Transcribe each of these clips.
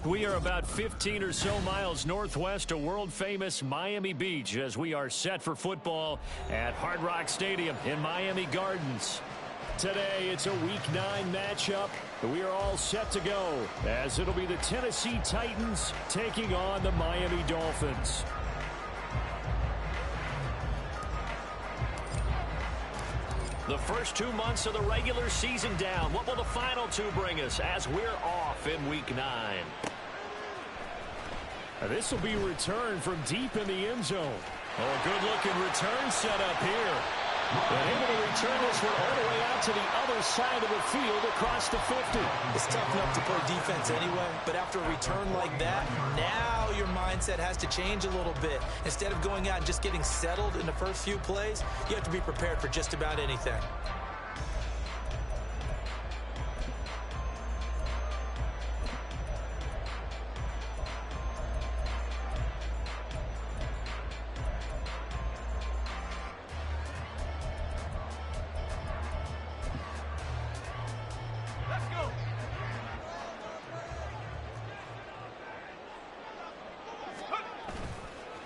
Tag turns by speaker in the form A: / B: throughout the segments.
A: We are about 15 or so miles northwest of world-famous Miami Beach as we are set for football at Hard Rock Stadium in Miami Gardens. Today, it's a Week 9 matchup. We are all set to go as it'll be the Tennessee Titans taking on the Miami Dolphins. The first 2 months of the regular season down. What will the final 2 bring us as we're off in Week 9? This will be returned from deep in the end zone. Oh, a good-looking return set up here. And able to return this one all the way out to the other side of the field across the 50.
B: It's tough enough to play defense anyway, but after a return like that, now your mindset has to change a little bit. Instead of going out and just getting settled in the first few plays, you have to be prepared for just about anything.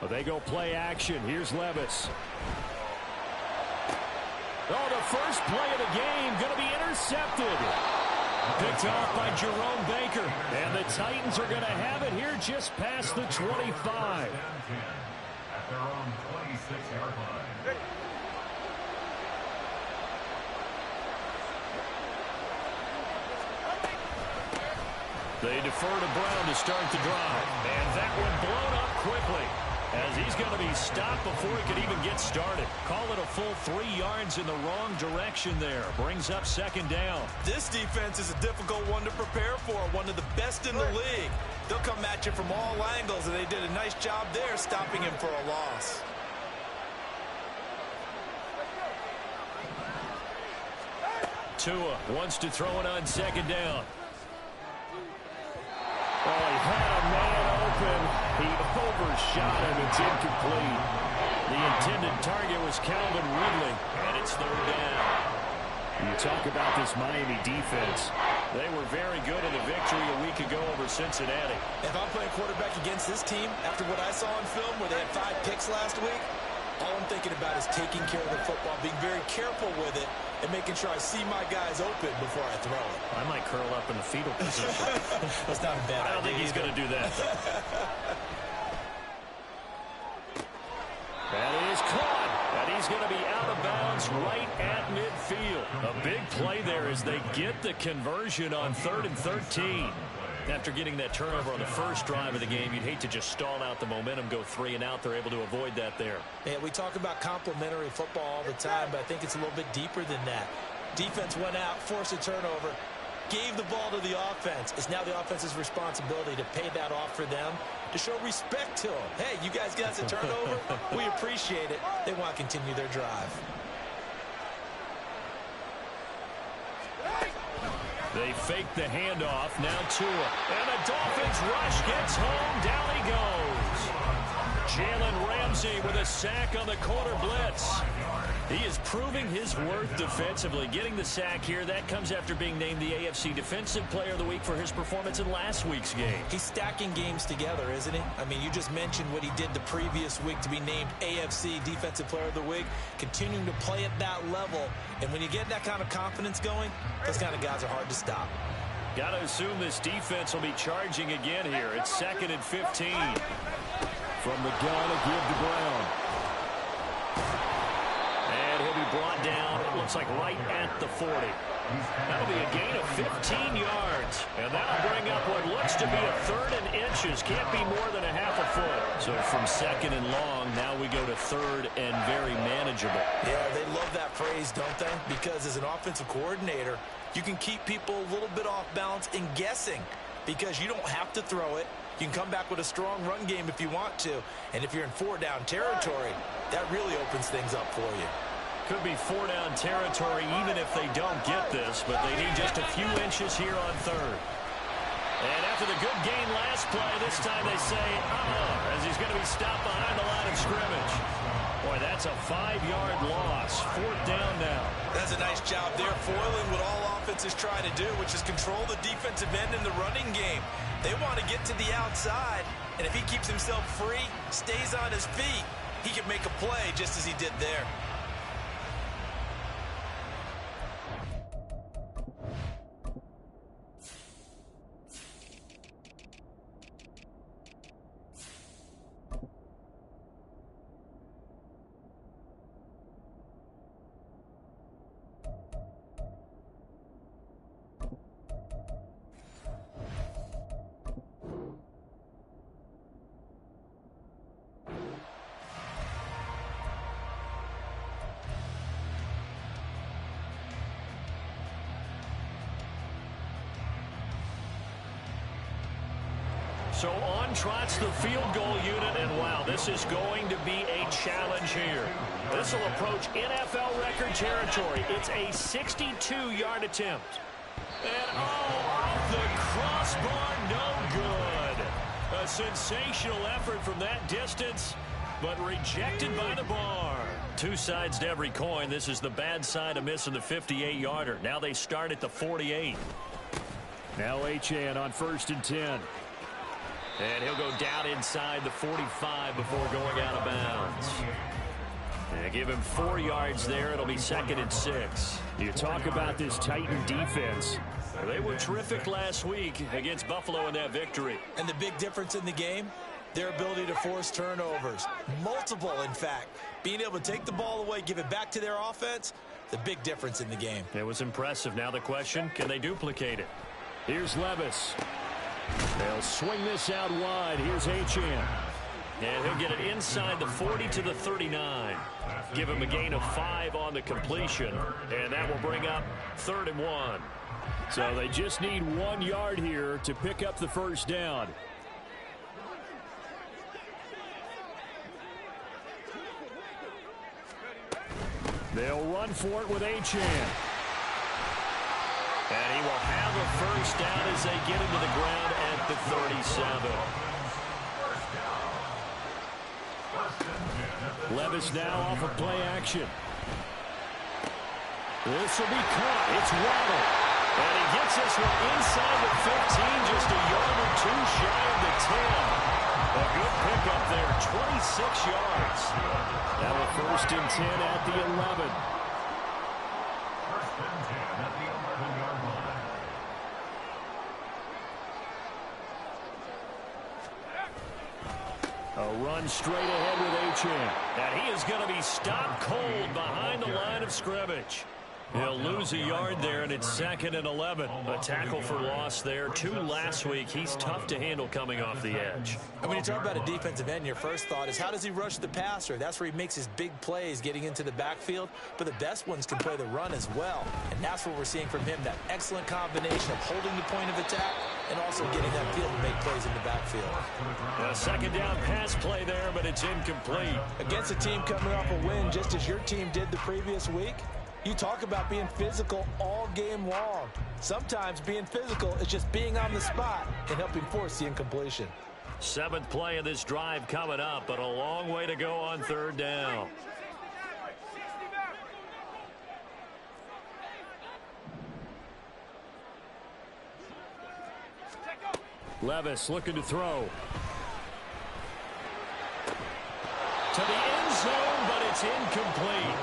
A: Well, they go play action. Here's Levis. Oh, the first play of the game going to be intercepted. Picked off by Jerome Baker. And the Titans are going to have it here just past the 25.
C: At their own 26-yard line.
A: They defer to Brown to start the drive. And that one blown up quickly, as he's going to be stopped before he could even get started. Call it a full 3 yards in the wrong direction there. Brings up second down.
B: This defense is a difficult one to prepare for, one of the best in the league. They'll come at you from all angles, and they did a nice job there stopping him for a loss.
A: Tua wants to throw it on second down. Oh, he had a man open. He overshot him. It's incomplete. The intended target was Calvin Ridley, and it's third down. You talk about this Miami defense. They were very good in the victory a week ago over Cincinnati.
B: If I'm playing quarterback against this team, after what I saw on film where they had 5 picks last week, all I'm thinking about is taking care of the football, being very careful with it, and making sure I see my guys open before I throw it.
A: I might curl up in the fetal position.
B: That's not a bad idea.
A: I don't think he's going to do that. That is caught. And he's going to be out of bounds right at midfield. A big play there as they get the conversion on 3rd and 13. After getting that turnover on the first drive of the game, you'd hate to just stall out the momentum, go 3 and out. They're able to avoid that there.
B: Yeah, we talk about complementary football all the time, but I think it's a little bit deeper than that. Defense went out, forced a turnover, gave the ball to the offense. It's now the offense's responsibility to pay that off for them, to show respect to them. Hey, you guys got a turnover? We appreciate it. They want to continue their drive.
A: They fake the handoff. Now Tua. And the Dolphins rush gets home. Down he goes. Jalen Ramsey with a sack on the corner blitz. He is proving his worth defensively. Getting the sack here, that comes after being named the AFC Defensive Player of the Week for his performance in last week's game.
B: He's stacking games together, isn't he? I mean, you just mentioned what he did the previous week to be named AFC Defensive Player of the Week, continuing to play at that level. And when you get that kind of confidence going, those kind of guys are hard to stop.
A: Got to assume this defense will be charging again here. It's 2nd and 15. From the gun, a give to Brown. And he'll be brought down, it looks like right at the 40. That'll be a gain of 15 yards. And that'll bring up what looks to be a 3rd and inches. Can't be more than a half a foot. So from 2nd and long, now we go to 3rd and very manageable.
B: Yeah, they love that phrase, don't they? Because as an offensive coordinator, you can keep people a little bit off balance and guessing because you don't have to throw it. You can come back with a strong run game if you want to. And if you're in 4-down territory, that really opens things up for you.
A: Could be 4-down territory even if they don't get this, but they need just a few inches here on 3rd. And after the good gain last play, this time they say, as he's going to be stopped behind the line of scrimmage. Boy, that's a 5-yard loss. 4th down now.
B: That's a nice job there, foiling what all offenses try to do, which is control the defensive end in the running game. They want to get to the outside, and if he keeps himself free, stays on his feet, he can make a play just as he did there.
A: So on trots the field goal unit, and wow, this is going to be a challenge here. This will approach NFL record territory. It's a 62-yard attempt. And off the crossbar, no good. A sensational effort from that distance, but rejected by the bar. Two sides to every coin. This is the bad side of missing the 58-yarder. Now they start at the 48.
D: Now Achane on 1st and 10.
A: And he'll go down inside the 45 before going out of bounds. And give him 4 yards there. It'll be 2nd and 6.
D: You talk about this Titan defense.
A: They were terrific last week against Buffalo in that victory.
B: And the big difference in the game, their ability to force turnovers. Multiple, in fact. Being able to take the ball away, give it back to their offense, the big difference in the game.
A: It was impressive. Now the question, can they duplicate it?
D: Here's Levis. They'll swing this out wide. Here's Achane.
A: And he'll get it inside the 40 to the 39. Give him a gain of 5 on the completion. And that will bring up 3rd and 1.
D: So they just need 1 yard here to pick up the 1st down. They'll run for it with Achane.
A: And he will have a 1st down as they get him to the ground at the 37.
D: Levis now off of play action. This will be caught. It's Waddle.
A: And he gets this one inside the 15, just a yard or 2 shy of the 10. A good pickup there, 26 yards.
D: Now a 1st and 10 at the 11. A run straight ahead with Achane.
A: And he is going to be stopped cold behind the line of scrimmage. He'll lose a yard there, and it's 2nd and 11. A tackle for loss there. 2 last week. He's tough to handle coming off the edge.
B: And when you talk about a defensive end, your first thought is how does he rush the passer? That's where he makes his big plays getting into the backfield. But the best ones can play the run as well. And that's what we're seeing from him, that excellent combination of holding the point of attack and also getting that field to make plays in the backfield.
A: A 2nd down pass play there, but it's incomplete.
B: Against a team coming off a win just as your team did the previous week, you talk about being physical all game long. Sometimes being physical is just being on the spot and helping force the incompletion.
A: 7th play of this drive coming up, but a long way to go on 3rd down.
D: Levis looking to throw.
A: To the end zone, but it's incomplete.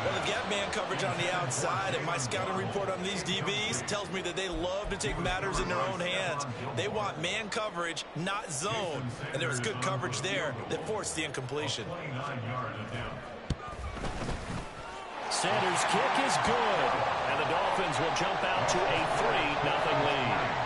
B: Well, they've got man coverage on the outside, and my scouting report on these DBs tells me that they love to take matters in their own hands. They want man coverage, not zone. And there was good coverage there that forced the incompletion.
A: Sanders' kick is good, and the Dolphins will jump out to a 3-0 lead.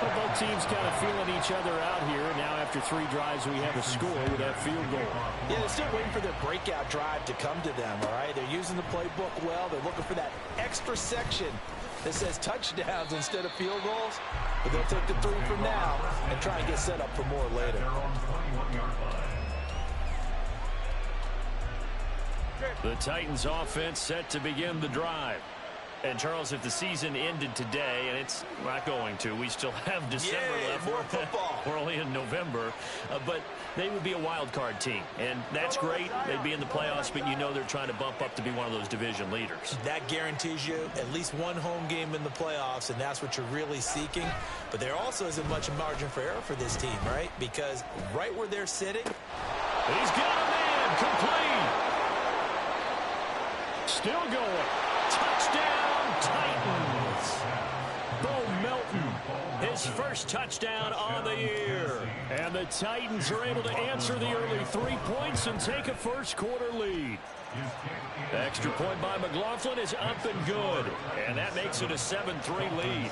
D: Well, both teams kind of feeling each other out here. Now after 3 drives, we have a score with that field goal.
B: Yeah, they're still waiting for their breakout drive to come to them, all right? They're using the playbook well. They're looking for that extra section that says touchdowns instead of field goals. But they'll take the 3 from now and try and get set up for more later.
A: The Titans offense set to begin the drive. And, Charles, if the season ended today, and it's not going to, we still have December left.
B: More football.
A: We're only in November. But they would be a wild card team. And that's great. They'd be in the playoffs, but you know they're trying to bump up to be one of those division leaders.
B: That guarantees you at least one home game in the playoffs, and that's what you're really seeking. But there also isn't much margin for error for this team, right? Because right where they're sitting.
A: He's got a man. Complete. Still going. Touchdown, Titans. Bo Melton, his first touchdown on the year. And the Titans are able to answer the early 3 points and take a first-quarter lead. The extra point by McLaughlin is up and good. And that makes it a 7-3 lead.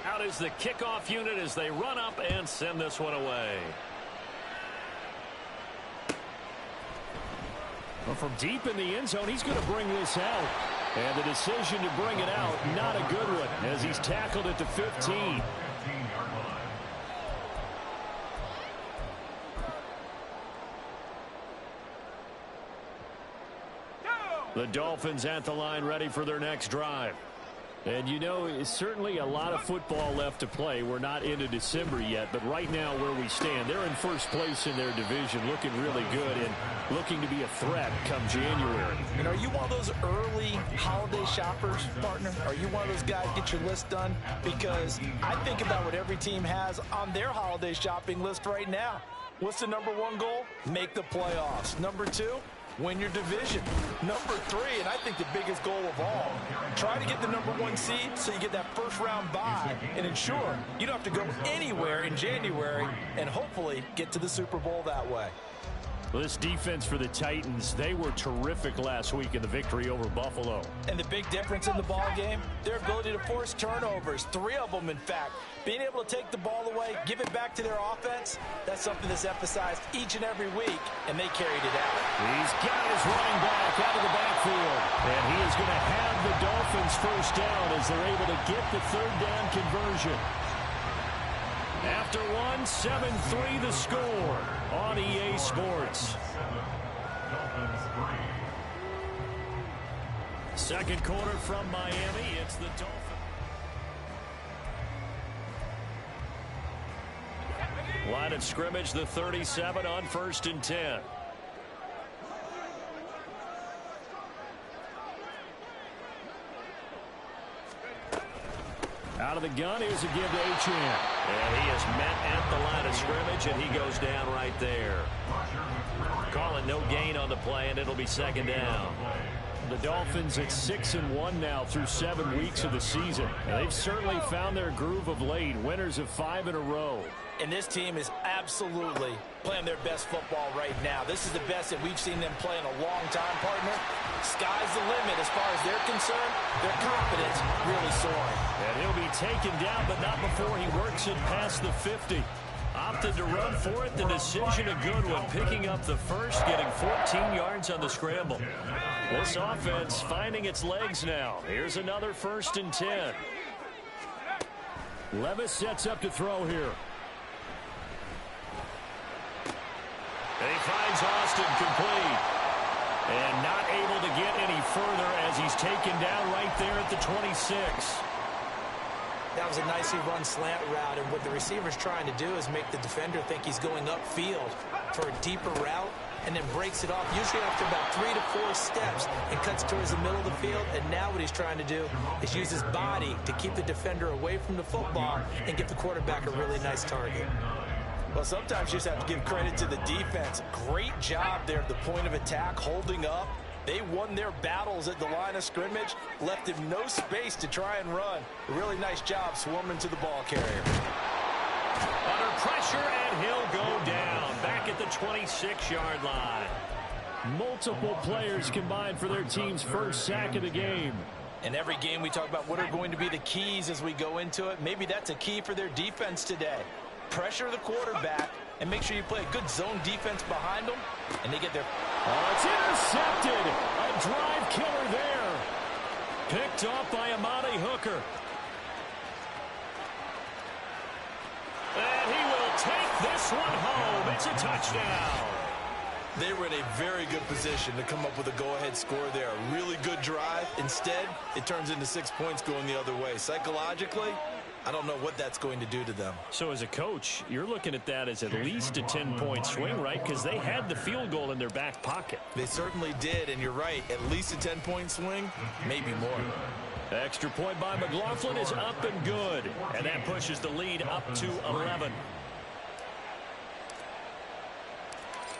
A: Out is the kickoff unit as they run up and send this one away. Well, from deep in the end zone, he's going to bring this out. And the decision to bring it out, not a good one, as he's tackled at the 15. The Dolphins at the line, ready for their next drive. And, you know, it's certainly a lot of football left to play. We're not into December yet, but right now where we stand, they're in first place in their division, looking really good and looking to be a threat come January.
B: And are you one of those early holiday shoppers, partner? Are you one of those guys get your list done? Because I think about what every team has on their holiday shopping list right now. What's the number one goal? Make the playoffs. Number two, win your division. Number three, and I think the biggest goal of all, try to get the number one seed so you get that first round bye and ensure you don't have to go anywhere in January and hopefully get to the Super Bowl that way.
D: This defense for the Titans, they were terrific last week in the victory over Buffalo.
B: And the big difference in the ball game, their ability to force turnovers, 3 of them in fact. Being able to take the ball away, give it back to their offense, that's something that's emphasized each and every week, and they carried it out.
D: He's got his running back out of the backfield. And he is going to have the Dolphins first down as they're able to get the third down conversion. After 7-3 the score on EA Sports. Second quarter from Miami, it's the Dolphins. Line of scrimmage, the 37 on 1st and 10. Out of the gun, here's a give to Achane.
A: And he is met at the line of scrimmage, and he goes down right there. Calling no gain on the play, and it'll be second down.
D: The Dolphins at 6-1 now through 7 weeks of the season. And they've certainly found their groove of late, winners of 5 in a row.
B: And this team is absolutely playing their best football right now. This is the best that we've seen them play in a long time, partner. Sky's the limit as far as they're concerned. Their confidence really soaring.
D: And he'll be taken down, but not before he works it past the 50.
A: Opted to run for it. The decision a good one. Picking up the first, getting 14 yards on the scramble. This offense finding its legs now. Here's another 1st and 10.
D: Levis sets up to throw here.
A: And he finds Austin complete. And not able to get any further as he's taken down right there at the 26.
B: That was a nicely run slant route, and what the receiver's trying to do is make the defender think he's going upfield for a deeper route and then breaks it off, usually after about 3 to 4 steps, and cuts towards the middle of the field. And now what he's trying to do is use his body to keep the defender away from the football and give the quarterback a really nice target. Well, sometimes you just have to give credit to the defense. Great job there at the point of attack, holding up. They won their battles at the line of scrimmage, left him no space to try and run. A really nice job swarming to the ball carrier.
A: Under pressure, and he'll go down back at the 26-yard line.
D: Multiple players combined for their team's first sack of the game.
B: In every game we talk about what are going to be the keys as we go into it. Maybe that's a key for their defense today. Pressure the quarterback and make sure you play a good zone defense behind them, and they get their...
D: Oh, it's intercepted. A drive killer there.
A: Picked off by Amani Hooker. And he will take this one home. It's a touchdown.
B: They were in a very good position to come up with a go-ahead score there. A really good drive. Instead, it turns into 6 points going the other way. Psychologically, I don't know what that's going to do to them.
D: So as a coach, you're looking at that as at least a 10-point swing, right? Because they had the field goal in their back pocket.
B: They certainly did, and you're right. At least a 10-point swing, maybe more.
A: Extra point by McLaughlin is up and good. And that pushes the lead up to 11.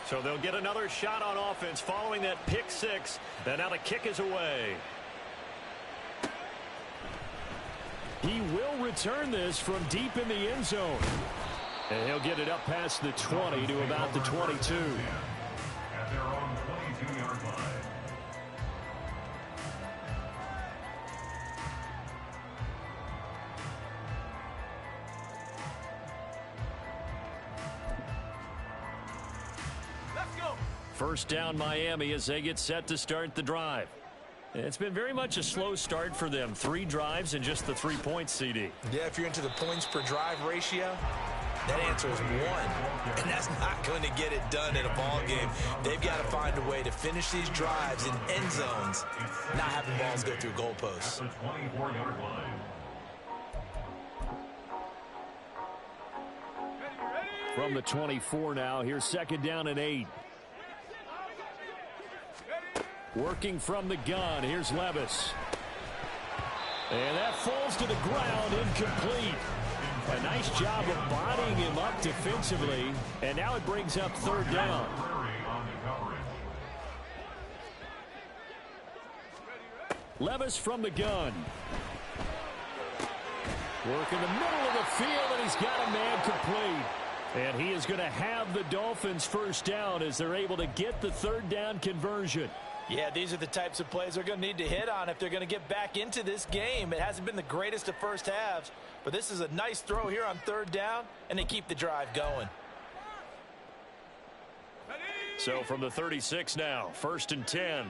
A: So they'll get another shot on offense following that pick six. And now the kick is away. He will return this from deep in the end zone. And he'll get it up past the 20 to about the 22.
C: At their own 22-yard line.
A: First down Miami as they get set to start the drive. It's been very much a slow start for them. 3 drives and just the 3 points, CD.
B: Yeah, if you're into the points per drive ratio, that answer is 1. And that's not going to get it done in a ball game. They've got to find a way to finish these drives in end zones, not having balls go through goalposts.
C: At the 24-yard line.
D: From the 24 now, here's second down and 8. Working from the gun, here's Levis. And that falls to the ground, incomplete. A nice job of bodying him up defensively. And now it brings up third down. Levis from the gun. Work in the middle of the field, and he's got a man complete. And he is going to have the Dolphins first down as they're able to get the third down conversion.
B: Yeah, these are the types of plays they're going to need to hit on if they're going to get back into this game. It hasn't been the greatest of first halves, but this is a nice throw here on third down, and they keep the drive going.
A: So from the 36 now, first and 10.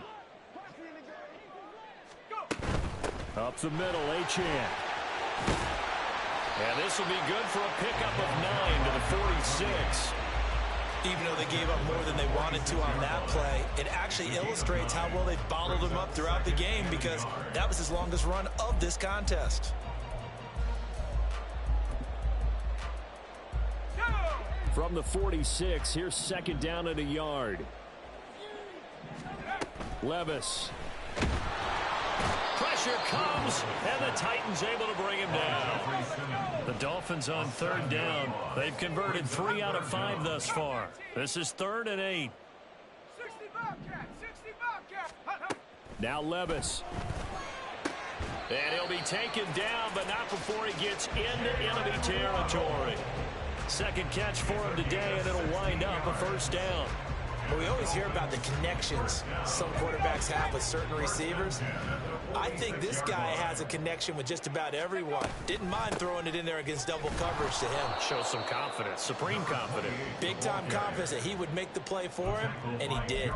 D: Up the middle, Achane.
A: And this will be good for a pickup of 9 to the 46.
B: Even though they gave up more than they wanted to on that play, it actually illustrates how well they've bottled him up throughout the game because that was his longest run of this contest.
D: From the 46, here's second down at a yard. Levis.
A: Pressure comes, and the Titans able to bring him down. The Dolphins on third down. They've converted 3 out of 5 thus far. This is 3rd and 8.
D: Now Levis.
A: And he'll be taken down, but not before he gets into enemy territory. Second catch for him today, and it'll wind up a first down.
B: Well, we always hear about the connections some quarterbacks have with certain receivers. I think this guy has a connection with just about everyone. Didn't mind throwing it in there against double coverage to him.
A: Shows some confidence, supreme confidence.
B: Big-time confidence that he would make the play for him, and he did.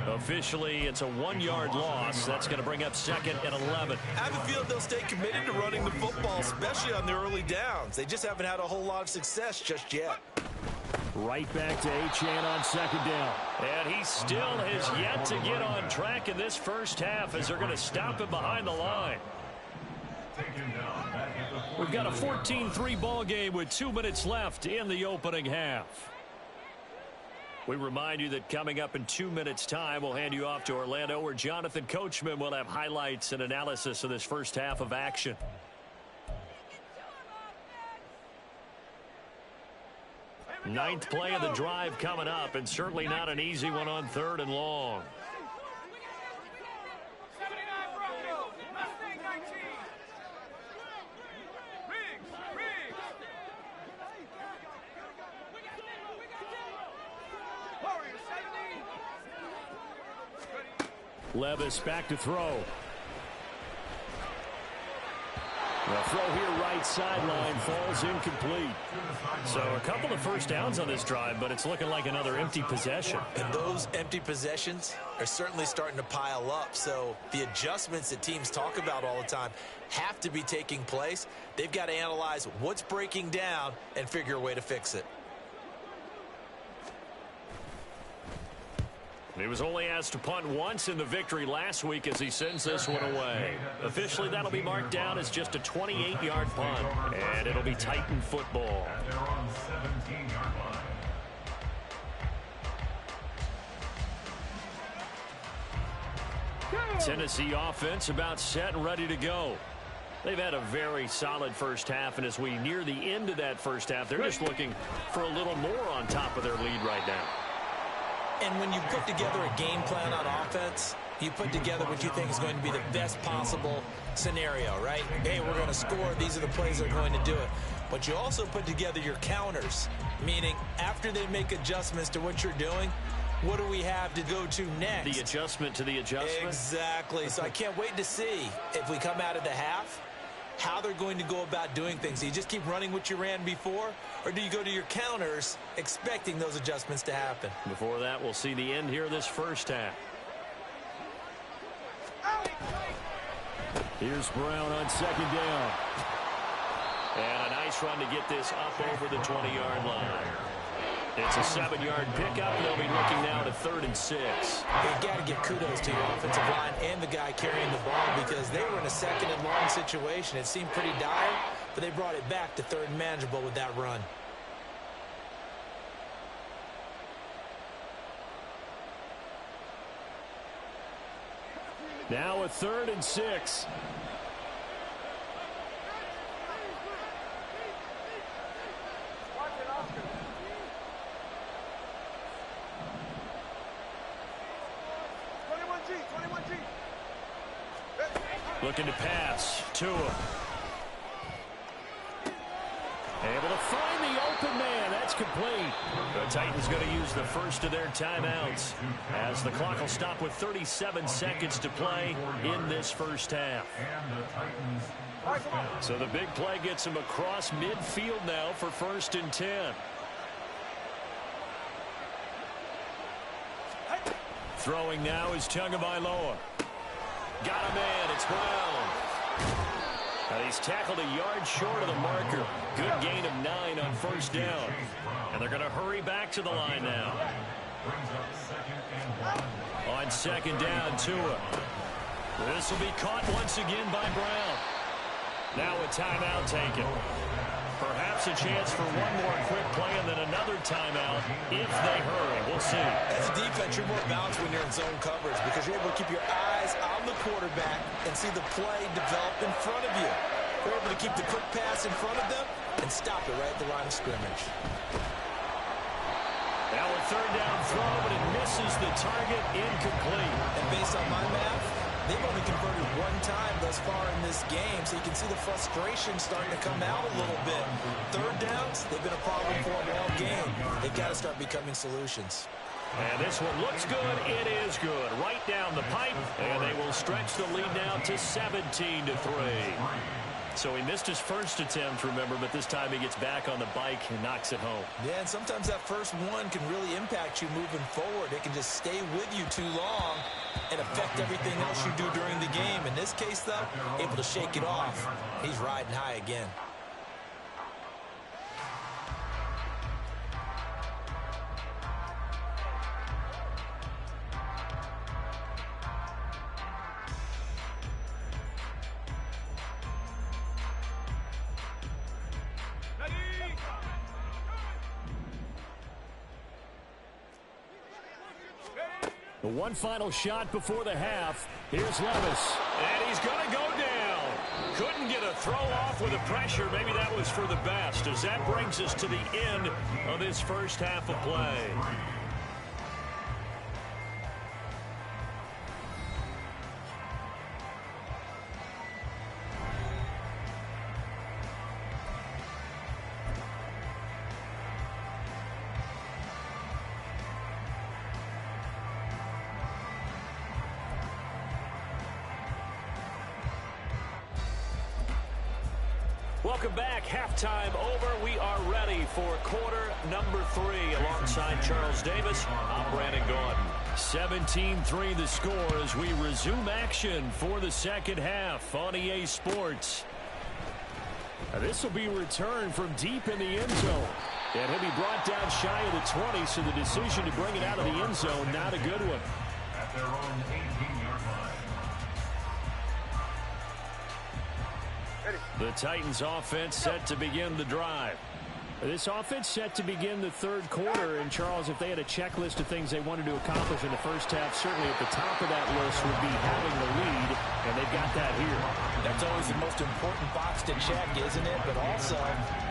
A: Officially, it's a 1-yard loss. That's going to bring up second and 11.
B: I have a feeling they'll stay committed to running the football, especially on their early downs. They just haven't had a whole lot of success just yet.
D: Right back to Achane on second down.
A: And he still has yet to get on track in this first half as they're going to stop him behind the line. We've got a 14-3 ball game with 2 minutes left in the opening half. We remind you that coming up in 2 minutes' time, we'll hand you off to Orlando, where Jonathan Coachman will have highlights and analysis of this first half of action. Ninth play of the drive coming up, and certainly not an easy one on 3rd and long.
D: Levis back to throw. The throw here right sideline falls incomplete.
A: So a couple of first downs on this drive, but it's looking like another empty possession.
B: And those empty possessions are certainly starting to pile up. So the adjustments that teams talk about all the time have to be taking place. They've got to analyze what's breaking down and figure a way to fix it.
A: He was only asked to punt once in the victory last week as he sends this one away. Officially, that'll be marked down as just a 28-yard punt, and it'll be Titan football.
C: At their own 17-yard line.
A: Tennessee offense about set and ready to go. They've had a very solid first half, and as we near the end of that first half, they're just looking for a little more on top of their lead right now.
B: And when you put together a game plan on offense, you put together what you think is going to be the best possible scenario, right? Hey, we're going to score. These are the plays that are going to do it. But you also put together your counters, meaning after they make adjustments to what you're doing, what do we have to go to next?
A: The adjustment to the adjustment?
B: Exactly. So I can't wait to see if we come out of the half, how they're going to go about doing things. Do you just keep running what you ran before, or do you go to your counters expecting those adjustments to happen?
A: Before that, we'll see the end here of this first half. Here's Brown on second down. And a nice run to get this up over the 20-yard line. It's a 7-yard pickup. They'll be looking now to 3rd and 6.
B: You've got to give kudos to your offensive line and the guy carrying the ball because they were in a 2nd and long situation. It seemed pretty dire, but they brought it back to 3rd and manageable with that run.
A: Now a 3rd and 6. Looking to pass. Tua. Able to find the open man. That's complete. The Titans going to use the first of their timeouts as the clock will stop with 37 seconds to play in this first half. So the big play gets him across midfield now for 1st and 10. Throwing now is Tagovailoa. Got a man. It's Brown. And he's tackled a yard short of the marker. Good gain of 9 on 1st down. And they're going to hurry back to the line now. On 2nd down, Tua. This will be caught once again by Brown. Now a timeout taken. Perhaps a chance for one more quick play and then another timeout if they hurry. We'll see.
B: As a defense, you're more balanced when you're in zone coverage because you're able to keep your eyes on the quarterback and see the play develop in front of you. You're able to keep the quick pass in front of them and stop it right at the line of scrimmage.
A: Now a 3rd down throw, but it misses the target, incomplete.
B: And based on my math, they've only converted 1 time thus far in this game, so you can see the frustration starting to come out a little bit. 3rd downs, they've been a problem for them all game. They've got to start becoming solutions.
A: And this one looks good. It is good. Right down the pipe, and they will stretch the lead now to 17-3. So he missed his first attempt, remember, but this time he gets back on the bike and knocks it home.
B: Yeah, and sometimes that first one can really impact you moving forward. It can just stay with you too long and affect everything else you do during the game. In this case, though, able to shake it off. He's riding high again.
A: The one final shot before the half. Here's Levis. And he's going to go down. Couldn't get a throw off with the pressure. Maybe that was for the best, as that brings us to the end of this first half of play. Welcome back. Halftime over. We are ready for quarter number 3. Alongside Charles Davis, I'm Brandon Gordon. 17-3 the score as we resume action for the second half on EA Sports. This will be returned from deep in the end zone.
D: And he'll be brought down shy of the 20, so the decision to bring it out of the end zone, not a good one.
C: At their own 18-yard line.
D: The Titans offense set to begin the drive. This offense set to begin the third quarter. And, Charles, if they had a checklist of things they wanted to accomplish in the first half, certainly at the top of that list would be having the lead, and they've got that here.
B: That's always the most important box to check, isn't it? But also,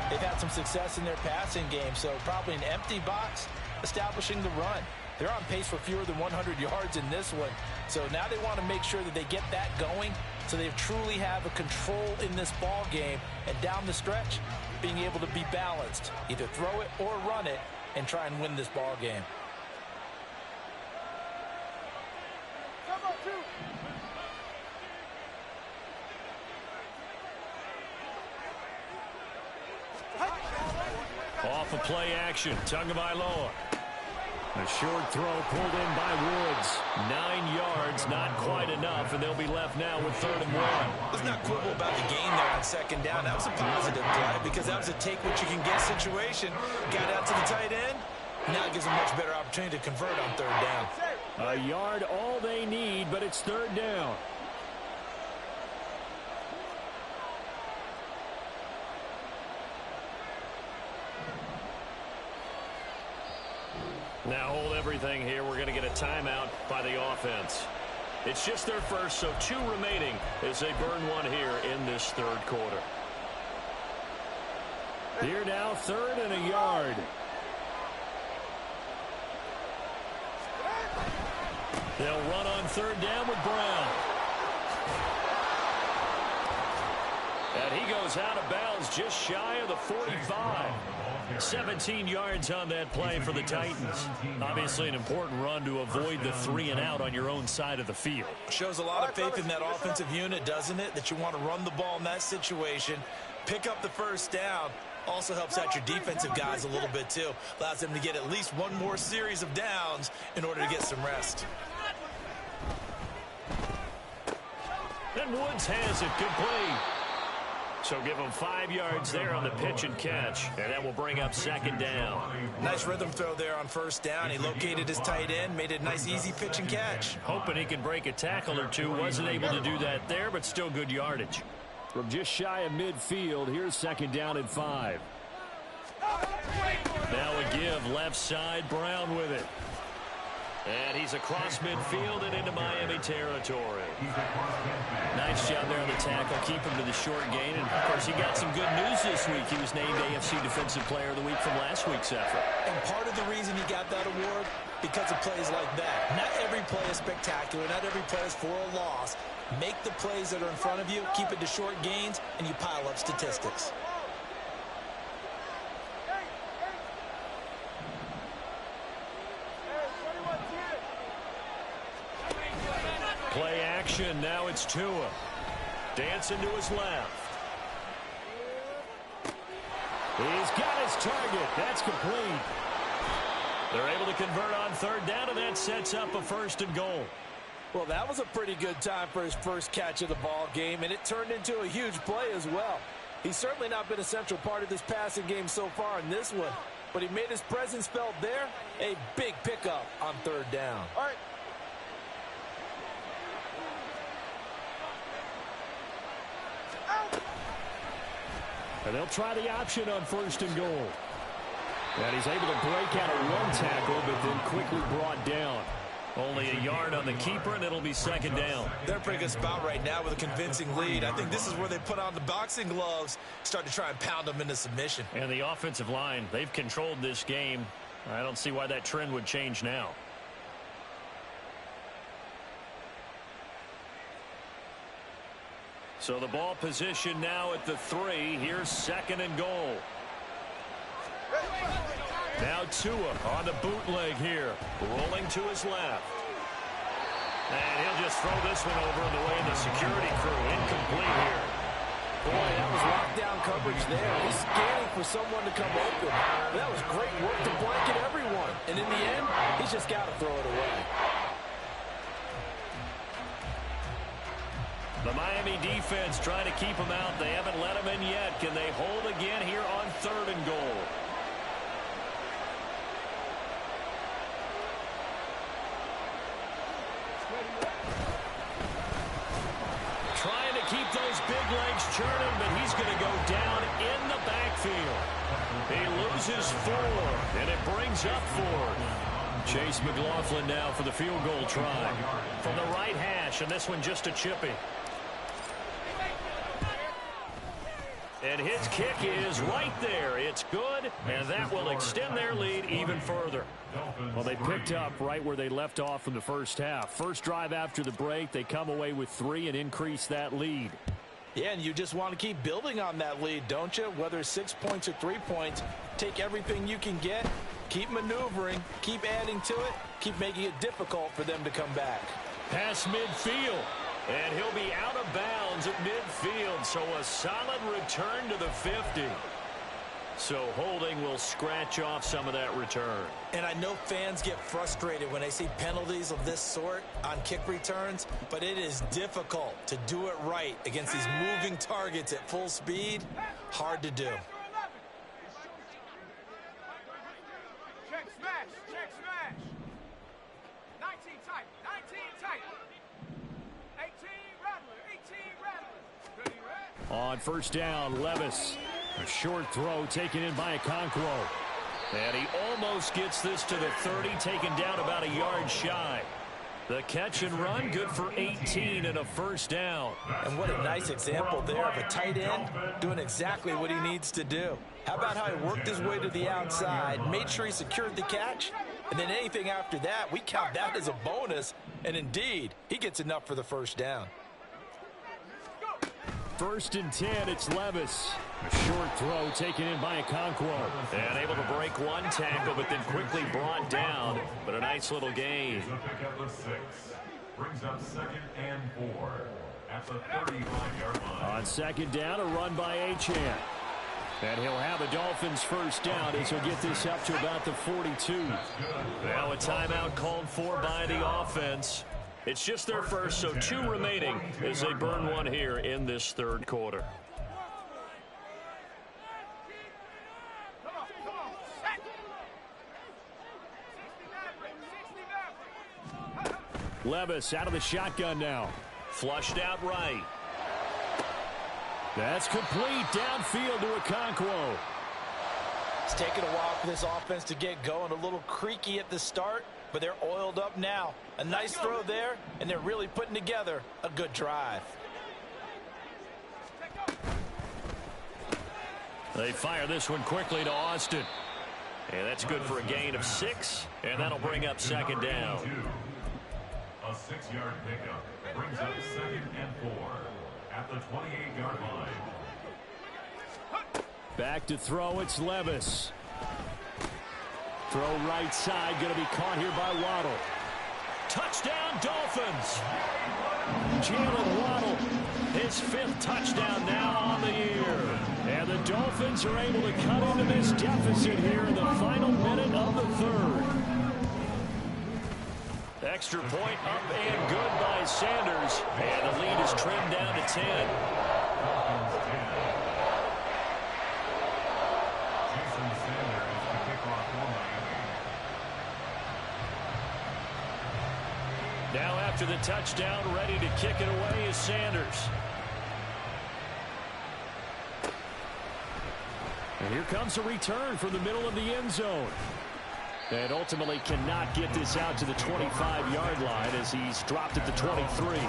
B: they've had some success in their passing game, so probably an empty box establishing the run. They're on pace for fewer than 100 yards in this one, so now they want to make sure that they get that going so they truly have a control in this ball game, and down the stretch, being able to be balanced, either throw it or run it, and try and win this ball game.
D: Off of play action, Tagovailoa. A short throw pulled in by Woods. 9 yards, not quite enough, and they'll be left now with 3rd and 1.
B: Let's not quibble about the gain there on 2nd down. That was a positive play because that was a take-what-you-can-get situation. Got out to the tight end. Now it gives them a much better opportunity to convert on 3rd down.
D: A yard, all they need, but it's 3rd down. Now hold everything here. We're going to get a timeout by the offense. It's just their first, so 2 remaining as they burn one here in this 3rd quarter. Here now, 3rd and a yard. They'll run on 3rd down with Brown. And he goes out of bounds just shy of the 45. 17 yards on that play for the Titans. Obviously an important run to avoid the 3 and out on your own side of the field.
B: Shows a lot of faith in that offensive unit, doesn't it? That you want to run the ball in that situation, pick up the 1st down. Also helps out your defensive guys a little bit too. Allows them to get at least one more series of downs in order to get some rest.
D: And Woods has it complete. So give him 5 yards there on the pitch and catch, and that will bring up 2nd down.
B: Nice rhythm throw there on 1st down. He located his tight end, made it a nice, easy pitch and catch.
D: Hoping he can break a tackle or two. Wasn't able to do that there, but still good yardage. From just shy of midfield, here's 2nd down and 5. Now a give, left side, Brown with it. And he's across midfield and into Miami territory. Nice job there on the tackle. Keep him to the short gain. And, of course, he got some good news this week. He was named AFC Defensive Player of the Week from last week's effort.
B: And part of the reason he got that award, because of plays like that. Not every play is spectacular. Not every play is for a loss. Make the plays that are in front of you, keep it to short gains, and you pile up statistics.
D: Play action. Now it's Tua. Dancing to his left. He's got his target. That's complete. They're able to convert on 3rd down, and that sets up a 1st and goal.
B: Well, that was a pretty good time for his first catch of the ball game, and it turned into a huge play as well. He's certainly not been a central part of this passing game so far in this one, but he made his presence felt there. A big pickup on 3rd down. All right.
D: And they'll try the option on 1st and goal. And he's able to break out of one tackle, but then quickly brought down. Only a yard on the keeper, and it'll be 2nd down.
B: They're in a pretty good spot right now with a convincing lead. I think this is where they put on the boxing gloves, start to try and pound them into submission.
D: And the offensive line, they've controlled this game. I don't see why that trend would change now. So the ball position now at the 3. Here's 2nd and goal. Now Tua on the bootleg here. Rolling to his left. And he'll just throw this one over in the way of the security crew. Incomplete here.
B: Boy, that was lockdown coverage there. He's scanning for someone to come open. That was great work to blanket everyone. And in the end, he's just got to throw it away.
D: The Miami defense trying to keep him out. They haven't let him in yet. Can they hold again here on 3rd and goal?
A: big legs churning, but he's going to go down in the backfield. He loses 4, and it brings up 4. Chase McLaughlin now for the field goal try. From the right hash, and this one just a chippy. And his kick is right there. It's good, and that will extend their lead even further.
D: Well, they picked up right where they left off in the first half. First drive after the break, they come away with 3 and increase that lead.
B: Yeah, and you just want to keep building on that lead, don't you? Whether it's 6 points or 3 points, take everything you can get, keep maneuvering, keep adding to it, keep making it difficult for them to come back.
A: Pass midfield. And he'll be out of bounds at midfield, so a solid return to the 50. So holding will scratch off some of that return.
B: And I know fans get frustrated when they see penalties of this sort on kick returns, but it is difficult to do it right against these moving targets at full speed. Hard to do.
E: Check smash, check smash. 19 tight, 19 tight. 18 rattler, 18 rattler.
D: On first down, Levis. A short throw taken in by Okonkwo.
A: And he almost gets this to the 30, taken down about a yard shy. The catch and run, good for 18 and a first down.
B: And what a nice example there of a tight end doing exactly what he needs to do. How about how he worked his way to the outside, made sure he secured the catch, and then anything after that, we count that as a bonus. And indeed, he gets enough for the first down.
D: First and 10, it's Levis. A short throw taken in by Okonkwo.
A: And able to break one tackle, but then quickly brought down. But a nice little gain.
C: Brings up 2nd and 4 at the 35-yard line.
D: On second down, a run by Achane. And he'll have a Dolphins first down as he'll get this up to about the 42.
A: Now a timeout called for by the offense. It's just their first, so 2 remaining as they burn one here in this third quarter.
D: Levis out of the shotgun now.
A: Flushed out right.
D: That's complete downfield to Okonkwo.
B: It's taken a while for this offense to get going. A little creaky at the start, but they're oiled up now. A nice throw there, and they're really putting together a good drive.
A: They fire this one quickly to Austin. And that's good for a gain of 6, and that'll bring up second down.
C: A 6-yard pickup brings up 2nd and 4 at the 28-yard line.
D: Back to throw, it's Levis. Throw right side, going to be caught here by Waddle.
A: Touchdown, Dolphins! Jalen Waddle, his 5th touchdown now on the year.
D: And the Dolphins are able to cut into this deficit here in the final minute of the third.
A: Extra point up and good by Sanders. And the lead is trimmed down to 10. Now after the touchdown, ready to kick it away is Sanders.
D: And here comes a return from the middle of the end zone. And ultimately cannot get this out to the 25-yard line as he's dropped at the 23.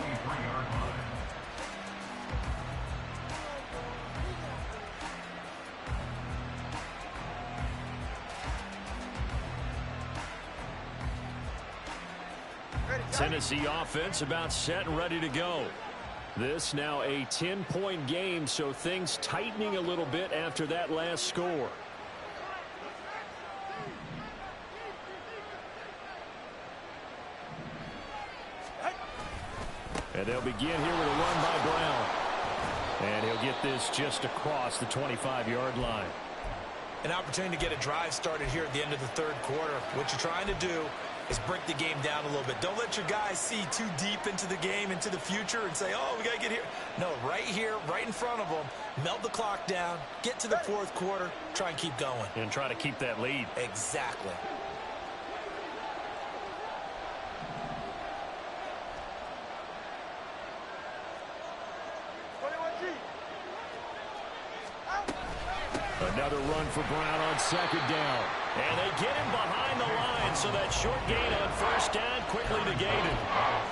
A: Tennessee offense about set and ready to go.
D: This now a 10-point game, so things tightening a little bit after that last score. And they'll begin here with a run by Brown. And he'll get this just across the 25-yard line.
B: An opportunity to get a drive started here at the end of the third quarter. What you're trying to do is break the game down a little bit. Don't let your guys see too deep into the game, into the future, and say, oh, we got to get here. No, right here, right in front of them, melt the clock down, get to the fourth quarter, try and keep going.
A: And try to keep that lead.
B: Exactly.
D: Another run for Brown on second down.
A: And they get him behind the line, so that short gain on first down quickly negated.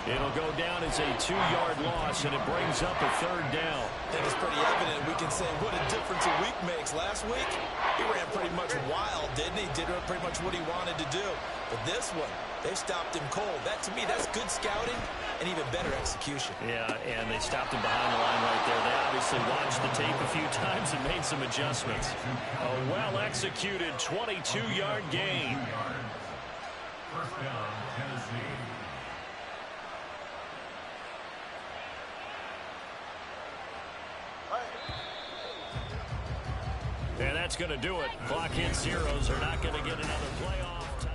A: It'll go down as a 2-yard loss, and it brings up a third down.
B: I think it's pretty evident. We can say what a difference a week makes. Last week, he ran pretty much wild, didn't he? Did pretty much what he wanted to do. But this one, they stopped him cold. That, to me, that's good scouting and even better execution.
A: Yeah, and they stopped him behind the line right there. They obviously watched the tape a few times and made some adjustmts. A well-executed 22-yard gain.
C: First down, Tennessee.
A: And that's going to do it. Clock hits zeros. They're not going to get another playoff time.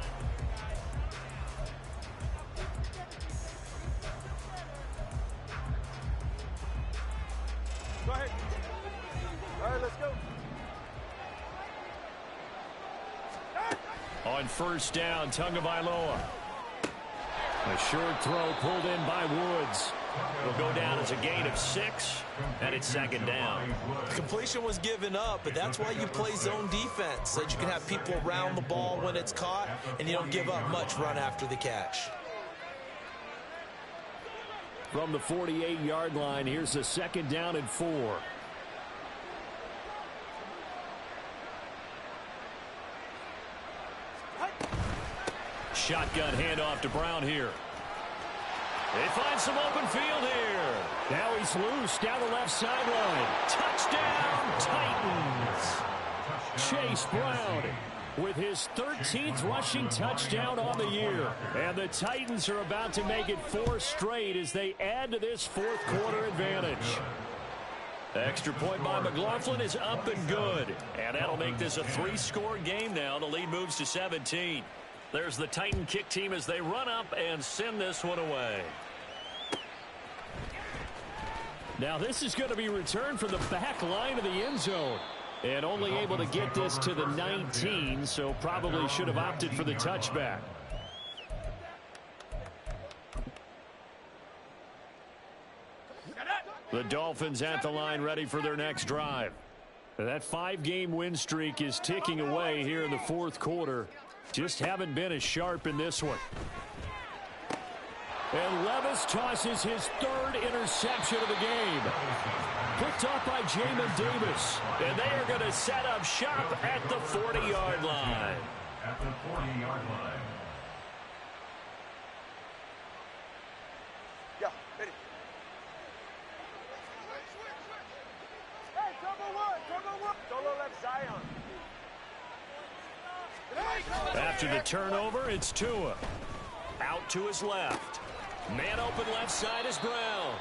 E: Go ahead. All right, let's go.
A: On first down, Tagovailoa. A short throw pulled in by Woods. Will go down as a gain of 6, and it's second down.
B: Completion was given up, but that's why you play zone defense, so that you can have people around the ball when it's caught, and you don't give up much run after the catch.
D: From the 48-yard line, here's a second down and 4.
A: Shotgun handoff to Brown here. They find some open field here.
D: Now he's loose down the left sideline.
A: Touchdown, Titans.
D: Chase Brown with his 13th rushing touchdown on the year. And the Titans are about to make it 4 straight as they add to this fourth quarter advantage.
A: Extra point by McLaughlin is up and good. And that'll make this a 3-score game now. The lead moves to 17. There's the Titan kick team as they run up and send this one away.
D: Now this is going to be returned from the back line of the end zone. And only able to get this to the 19, so probably should have opted for the touchback.
A: The Dolphins at the line ready for their next drive.
D: That 5-game win streak is ticking away here in the fourth quarter. Just haven't been as sharp in this one. And Levis tosses his 3rd interception of the game. Picked up by Jamin Davis.
A: And they are going to set up shop at the 40-yard line.
C: At the 40-yard line.
E: Yeah, hit it. Hey, turbo one. Solo left Zion.
A: After the turnover, it's Tua. Out to his left. Man open left side is Brown.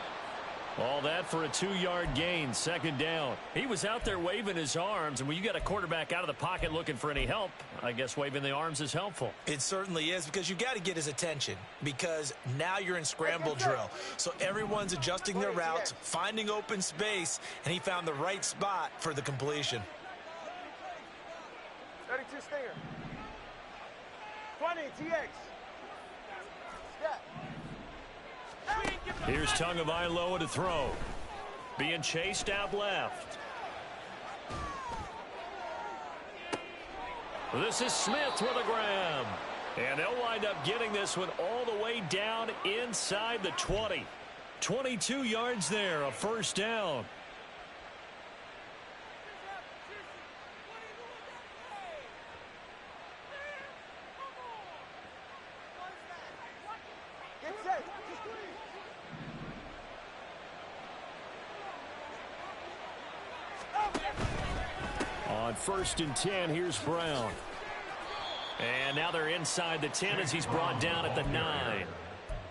A: All that for a 2-yard gain, second down. He was out there waving his arms, and when you got a quarterback out of the pocket looking for any help, I guess waving the arms is helpful.
B: It certainly is, because you got to get his attention, because now you're in scramble drill. So everyone's adjusting their routes, finding open space, and he found the right spot for the completion.
E: 32 stinger. 20 TX.
A: Here's Tagovailoa to throw. Being chased out left. This is Smith with a grab. And they'll wind up getting this one all the way down inside the 20. 22 yards there, a first down.
D: On 1st and 10, here's Brown.
A: And now they're inside the 10 as he's brought down at the 9.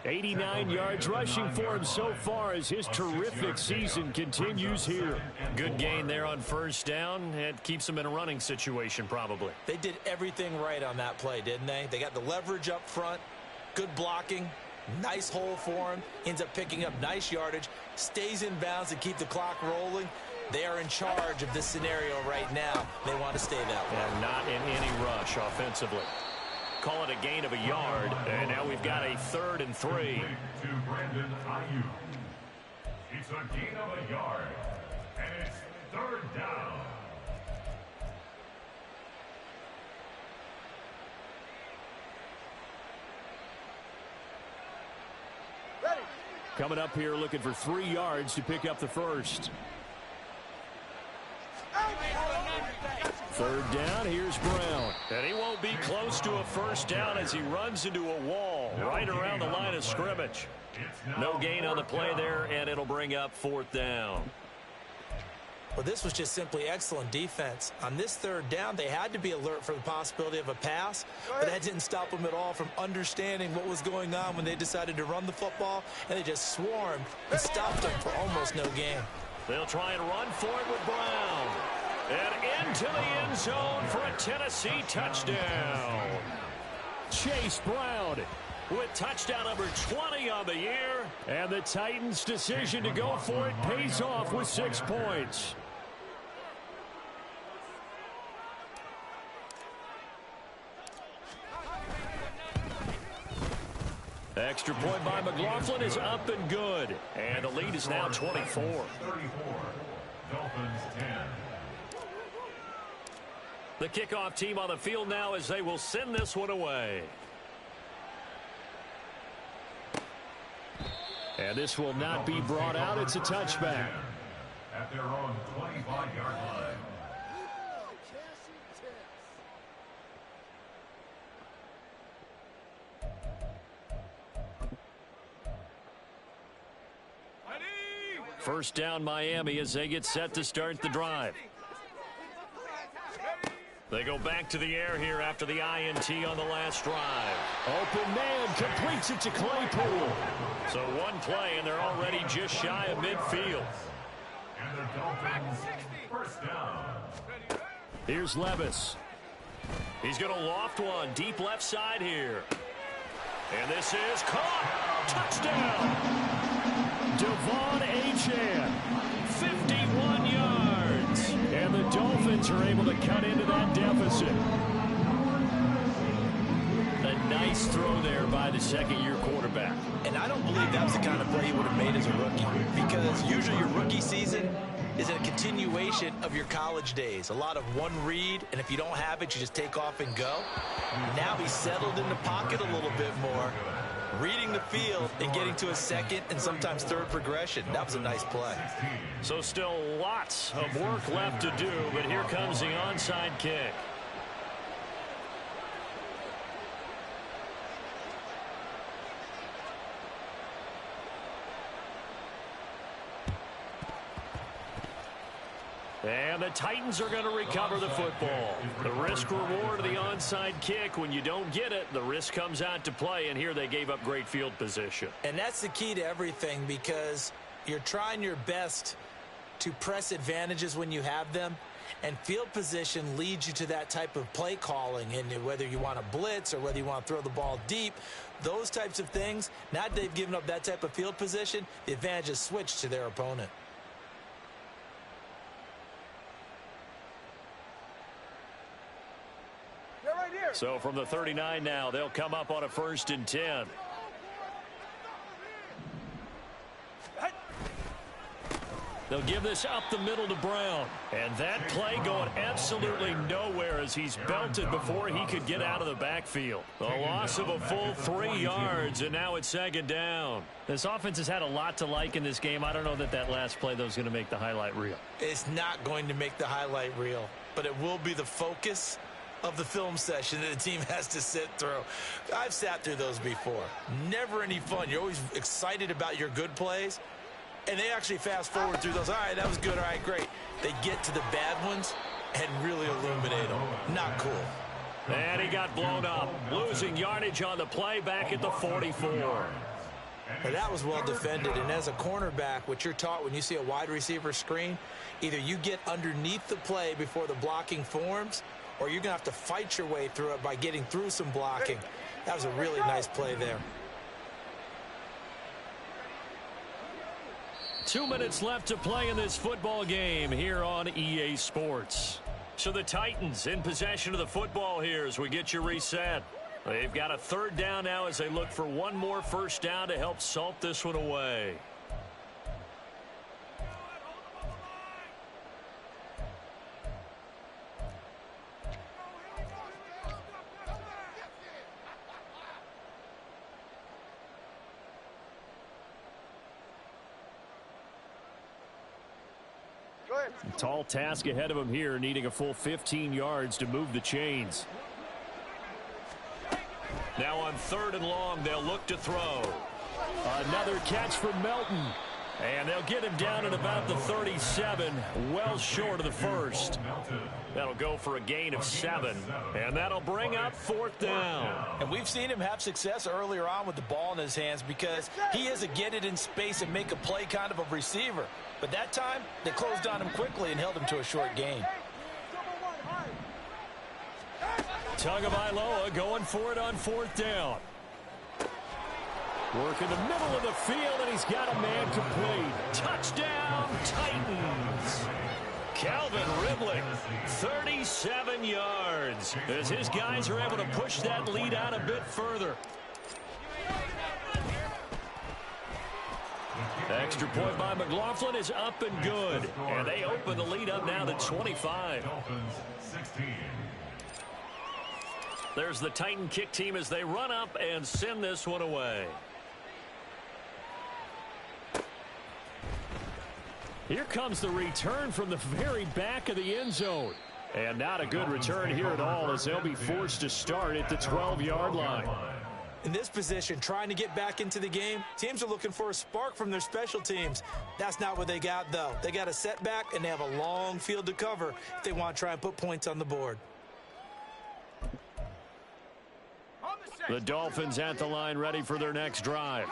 D: 89 yards rushing for him so far as his terrific season continues here.
A: Good gain there on first down. It keeps him in a running situation probably.
B: They did everything right on that play, didn't they? They got the leverage up front, good blocking, nice hole for him, ends up picking up nice yardage, stays in bounds to keep the clock rolling. They are in charge of this scenario right now. They want to stay that way.
A: And not in any rush offensively. Call it a gain of a yard, and now we've got a 3rd and 3.
C: To Brandon Ayuk. It's a gain of a yard. third down.
D: Coming up here looking for 3 yards to pick up the first. Third down, here's Brown.
A: And he won't be close to a first down as he runs into a wall right around the line of scrimmage. No gain on the play there, and it'll bring up 4th down.
B: Well, this was just simply excellent defense. On this third down, they had to be alert for the possibility of a pass, but that didn't stop them at all from understanding what was going on when they decided to run the football, and they just swarmed and stopped them for almost no gain.
A: They'll try and run for it with Brown. And into the end zone for a Tennessee touchdown.
D: Chase Brown
A: With touchdown number 20 on the year.
D: And the Titans' decision to go for it pays off with 6 points.
A: Extra point by McLaughlin is up and good. And the lead is now 24.
C: 34. Dolphins 10.
A: The kickoff team on the field now as they will send this one away.
D: And this will not be brought out. It's a touchback.
C: At their own 25-yard line.
A: First down Miami as they get set to start the drive. They go back to the air here after the INT on the last drive.
D: Open man completes it to Claypool.
A: So one play and they're already just shy of midfield.
C: And the Dolphins first down.
D: Here's Levis.
A: He's going to loft one deep left side here. And this is caught. Touchdown.
D: Devon Achane.
A: 51 yards.
D: And the Dolphins are able to cut into that deficit.
A: A nice throw there by the second-year quarterback.
B: And I don't believe that was the kind of play he would have made as a rookie, because usually your rookie season is a continuation of your college days. A lot of one read, and if you don't have it, you just take off and go. Now he's settled in the pocket a little bit more, reading the field and getting to a second and sometimes third progression. That was a nice play.
A: So still lots of work left to do, but here comes the onside kick. And the Titans are going to recover the football. The risk-reward of the onside kick, when you don't get it, the risk comes out to play, and here they gave up great field position.
B: And that's the key to everything, because you're trying your best to press advantages when you have them, and field position leads you to that type of play calling. And whether you want to blitz or whether you want to throw the ball deep, those types of things, now that they've given up that type of field position, the advantage is switched to their opponent.
A: So from the 39 now, they'll come up on a 1st and 10. They'll give this up the middle to Brown. And that play going absolutely nowhere as he's belted before he could get out of the backfield. A loss of a full 3 yards, and now it's 2nd down.
D: This offense has had a lot to like in this game. I don't know that last play, though, is going to make the highlight reel.
B: It's not going to make the highlight reel, but it will be the focus of the film session that the team has to sit through. I've sat through those before. Never any fun. You're always excited about your good plays, and they actually fast forward through those. All right, that was good. All right, great. They get to the bad ones and really illuminate them. Not cool.
A: And he got blown up, losing yardage on the play back at the 44.
B: But that was well defended, and as a cornerback, what you're taught when you see a wide receiver screen, either you get underneath the play before the blocking forms, or you're going to have to fight your way through it by getting through some blocking. That was a really nice play there.
A: 2 minutes left to play in this football game here on EA Sports. So the Titans in possession of the football here as we get you reset. They've got a 3rd down now as they look for one more 1st down to help salt this one away.
D: Tall task ahead of him here, needing a full 15 yards to move the chains.
A: Now on 3rd and long, they'll look to throw.
D: Another catch for Melton. And they'll get him down at about the 37, well short of the first.
A: That'll go for a gain of 7, and that'll bring up 4th down.
B: And we've seen him have success earlier on with the ball in his hands because he is a get it in space and make a play kind of a receiver. But that time, they closed on him quickly and held him to a short gain.
D: Tagovailoa going for it on 4th down. Work in the middle of the field, and he's got a man complete.
A: Touchdown, Titans. Calvin Ridley, 37 yards, as his guys are able to push that lead out a bit further.
D: Extra point by McLaughlin is up and good.
A: And they open the lead up now to 25.
C: Dolphins 16.
A: There's the Titan kick team as they run up and send this one away.
D: Here comes the return from the very back of the end zone. And not a good return here at all, as they'll be forced to start at the 12-yard line.
B: In this position, trying to get back into the game, teams are looking for a spark from their special teams. That's not what they got, though. They got a setback, and they have a long field to cover if they want to try and put points on the board.
D: The Dolphins at the line, ready for their next drive.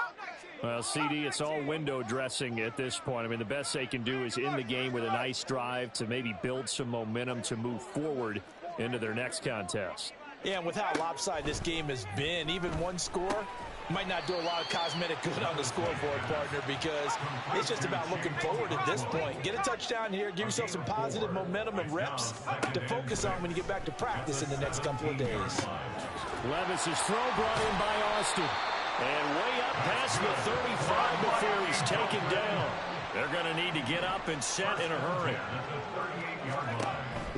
D: Well, CD, it's all window dressing at this point. I mean, the best they can do is in the game with a nice drive to maybe build some momentum to move forward into their next contest.
B: Yeah, and with how lopsided this game has been, even one score might not do a lot of cosmetic good on the scoreboard, partner, because it's just about looking forward at this point. Get a touchdown here, give yourself some positive momentum and reps to focus on when you get back to practice in the next couple of days.
D: Levis's throw brought in by Austin.
A: And way up past the 35 before he's taken down. They're going to need to get up and set in a hurry.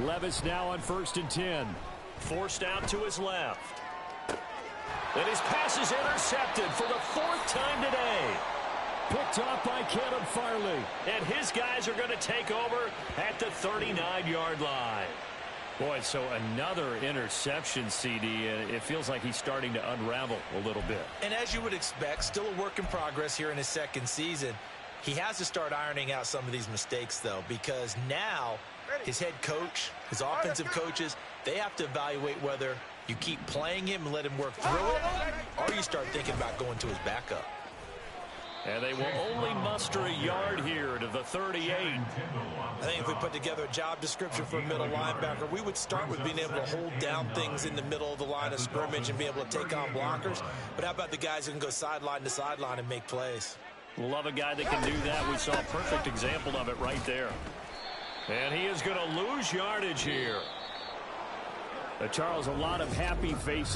D: Levis now on 1st and 10.
A: Forced out to his left. And his pass is intercepted for the 4th time today.
D: Picked off by Caleb Farley.
A: And his guys are going to take over at the 39-yard line.
D: Boy, so another interception, CD, and it feels like he's starting to unravel a little bit.
B: And as you would expect, still a work in progress here in his 2nd season. He has to start ironing out some of these mistakes, though, because now his head coach, his offensive coaches, they have to evaluate whether you keep playing him and let him work through it, or you start thinking about going to his backup.
A: And they will only muster a yard here to the 38.
B: I think if we put together a job description for a middle linebacker, we would start with being able to hold down things in the middle of the line of scrimmage and be able to take on blockers. But how about the guys who can go sideline to sideline and make plays?
A: Love a guy that can do that. We saw a perfect example of it right there. And he is going to lose yardage here.
D: Charles, a lot of happy faces.